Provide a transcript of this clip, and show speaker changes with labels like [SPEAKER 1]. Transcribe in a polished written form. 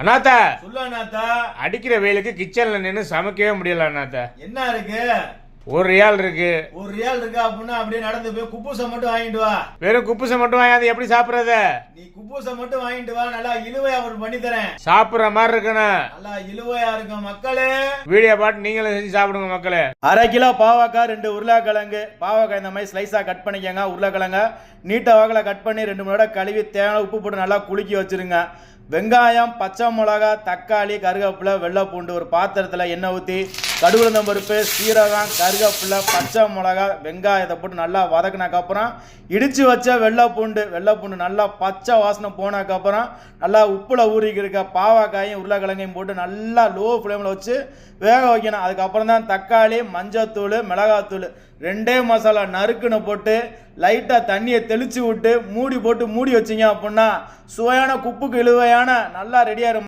[SPEAKER 1] அண்ணாத்தா
[SPEAKER 2] சொல்லு அண்ணாத்தா.
[SPEAKER 1] அடிக்கிற வெயிலுக்கு கிச்சன்ல நின்று சமைக்கவே முடியல அண்ணாத்தா.
[SPEAKER 2] என்ன இருக்கு?
[SPEAKER 1] ஒரு ரியால் இருக்கு.
[SPEAKER 2] ஒரு ரியால் இருக்கா அப்படின்னா அப்படியே நடந்து போய் குப்பூசை மட்டும் வாங்கிட்டு வா.
[SPEAKER 1] வெறும் குப்புசை மட்டும் வாங்கி எப்படி சாப்பிடுறத?
[SPEAKER 2] நீ குப்பூசை மட்டும் வாங்கிட்டு வா, நல்லா இழுவையா ஒரு பண்ணி தரேன்.
[SPEAKER 1] சாப்பிடுற மாதிரி இருக்கணும்.
[SPEAKER 2] நல்லா இழுவையா இருக்கும் மக்களே.
[SPEAKER 1] வீடியோ பாட்டு நீங்களும் செஞ்சு சாப்பிடுங்க மக்களே.
[SPEAKER 2] 1/2 கிலோ பாவக்காய், 2 உருளைக்கிழங்கு. பாவக்காய் இந்த மாதிரி ஸ்லைஸா கட் பண்ணிக்கங்க. உருளைக்கிழங்க நீட்ட வாக்கில் கட் பண்ணி 2 மணி நேரம் கழுவி தேவையான உப்பு போட்டு நல்லா குலுக்கி வச்சிருங்க. வெங்காயம், பச்சை மிளகா, தக்காளி, கருவேப்பிலை, வெள்ளை பூண்டு. ஒரு பாத்திரத்தில் எண்ணெய் ஊற்றி கடுகுளுந்தம் பருப்பு, சீரகம், கருவேப்பிலை, பச்சை மிளகா, வெங்காயத்தை போட்டு நல்லா வதக்கினதுக்கப்புறம் இடித்து வச்ச வெள்ளை பூண்டு நல்லா பச்சை வாசனை போனதுக்கப்புறம் நல்லா உப்பில் ஊறிக்கிருக்க பாவக்காயும் உருளைக்கிழங்கையும் போட்டு நல்லா லோ ஃப்ளேமில் வச்சு வேக வைக்கணும். அதுக்கப்புறம் தான் தக்காளி, மஞ்சத்தூள், மிளகாத்தூள் 2 மசாலா நறுக்குன்னு போட்டு லைட்டாக தண்ணியை தெளித்து விட்டு மூடி போட்டு மூடி வச்சிங்க அப்படின்னா சுவையான குப்புக்கு இழுவையான நல்லா ரெடியாக இருக்கும்.